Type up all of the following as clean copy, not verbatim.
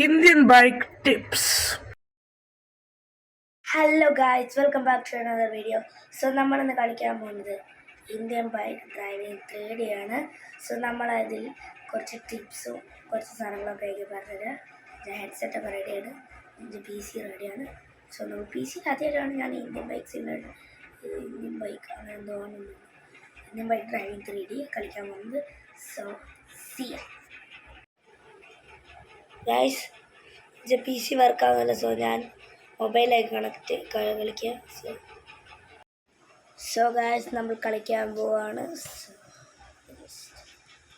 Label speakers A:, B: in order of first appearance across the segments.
A: Indian bike tips.
B: Hello guys, welcome back to another video. So നമ്മളിന്ന് കളിക്കാൻ പോകുന്നത് Indian bike driving 3D ആണ്. So നമ്മളതിൽ കുറച്ച് ടിപ്സും കുറച്ച് സാധനങ്ങളൊക്കെ ആയിരിക്കും പറഞ്ഞത്. എൻ്റെ ഹെഡ്സെറ്റൊക്കെ റെഡിയാണ്, എൻ്റെ PC റെഡിയാണ്. സോ നമ്മൾ PC ആദ്യമായിട്ടാണ് ഞാൻ ഇന്ത്യൻ ബൈക്ക് അങ്ങനെ എന്തോ ഇന്ത്യൻ ബൈക്ക് ഡ്രൈവിംഗ് 3D കളിക്കാൻ പോകുന്നത്. സോ സി ഗായ്സ്, എൻ്റെ PC വർക്കാകുന്നില്ല. സോ ഞാൻ മൊബൈലായി കളിക്കുക. സോ ഗായ്സ്, നമ്മൾ കളിക്കാൻ പോവാണ്.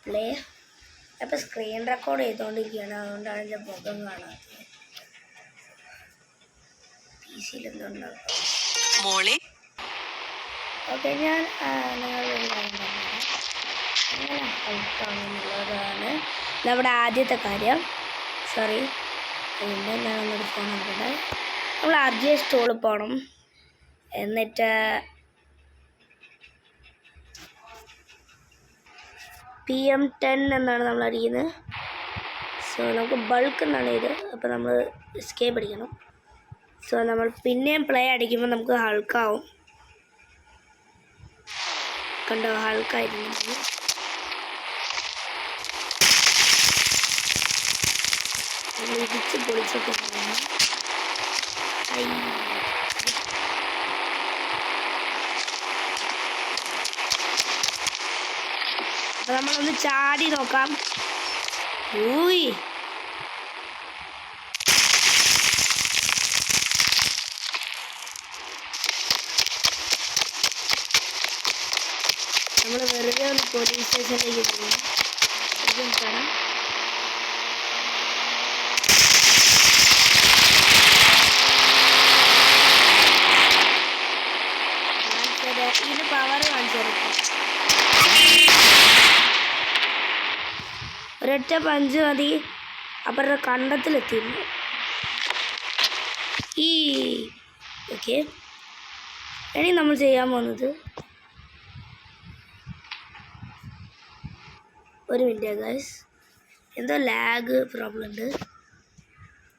B: പ്ലേ അപ്പോൾ സ്ക്രീൻ റെക്കോർഡ് ചെയ്തുകൊണ്ടിരിക്കുകയാണ്, അതുകൊണ്ടാണ് എൻ്റെ മുഖം കാണാത്തത്. PC-ൽ എന്തുണ്ടാവും. ഓക്കെ, ഞാൻ നിങ്ങളൊരു കാര്യം പറഞ്ഞത് എങ്ങനെ കളിക്കാമെന്നുള്ളതാണ് നമ്മുടെ ആദ്യത്തെ കാര്യം. സോറി, പിന്നെ ഞാനൊന്നൊരു ഫോൺ നോക്കട്ടെ. നമ്മൾ ആദ്യം സ്റ്റോളിൽ പോകണം, എന്നിട്ട് PM10 എന്നാണ് നമ്മൾ അടിക്കുന്നത്. സോ നമുക്ക് ബൾക്ക് എന്നാണ് ഇത്. അപ്പോൾ നമ്മൾ എസ്കേപ്പ് അടിക്കണം. സോ നമ്മൾ പിന്നെയും പ്ലേ അടിക്കുമ്പോൾ നമുക്ക് ഹൾക്കാവും. കണ്ടോ, ഹൾക്കായിരുന്നു. നമ്മൾ ഇടിച്ച് പൊളിച്ചൊക്കെ പോകണം. അപ്പോൾ നമ്മളൊന്ന് ചാടി നോക്കാം. ഊയ്, നമ്മൾ വെറുതെ ഒന്ന് പോലീസ് സ്റ്റേഷനിലേക്ക് പോകും. കാണാം. ഇതിന് പവർ കാണിച്ചു കൊടുക്കും. ഒരൊറ്റ പഞ്ച് മതി, അവരുടെ കണ്ടത്തിലെത്തിയിരുന്നു. ഓക്കെ, ഇനി നമ്മൾ ചെയ്യാൻ പോകുന്നത്, ഒരു മിനിറ്റ് ഗൈസ്, എന്തോ ലാഗ് പ്രോബ്ലം ഉണ്ട്.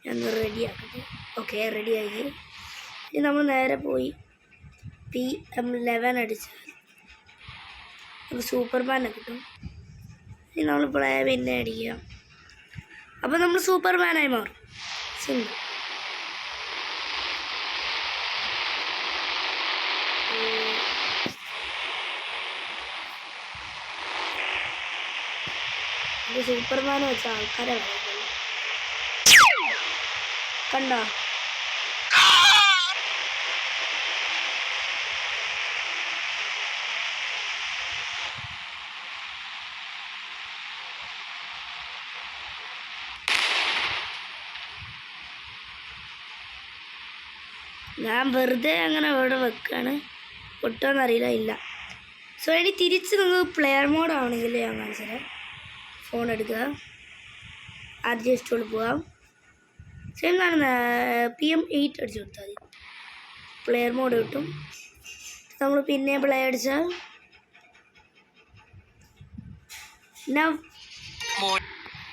B: ഞാൻ റെഡിയാക്കട്ടെ. ഓക്കെ, റെഡിയാക്കി. ഇനി നമ്മൾ നേരെ പോയി PM11 അടിച്ചാൽ നമുക്ക് സൂപ്പർമാനെ കിട്ടും. ഇനി നമ്മൾ പിന്നെ അടിക്കുക. അപ്പോൾ നമ്മൾ സൂപ്പർമാനായി മാറും. സിമ്പിൾ. സൂപ്പർമാൻ വെച്ച ആൾക്കാരെ കണ്ടോ. ഞാൻ വെറുതെ അങ്ങനെ ഇവിടെ വെക്കാണ്, പൊട്ടോന്നറിയില്ല. ഇല്ല. സോ ഇനി തിരിച്ച് നിങ്ങൾക്ക് പ്ലെയർ മോഡ് ആവണമെങ്കിൽ ഞാൻ കാണിച്ചുതരാം. ഫോൺ എടുക്കുക, ആദ്യം സ്റ്റോളിൽ പോകാം. സെയിം കാണുന്ന PM8 അടിച്ചു കൊടുത്താൽ മതി, പ്ലെയർ മോഡ് കിട്ടും. നമ്മൾ പിന്നെ പ്ലേ അടിച്ചാൽ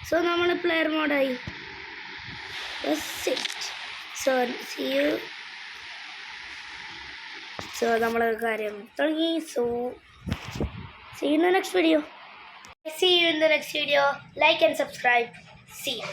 B: സോ നമ്മൾ പ്ലെയർ മോഡായി. സോ നമ്മളെ കാര്യം തുടങ്ങി. So see you in the next video. Like and subscribe. See you.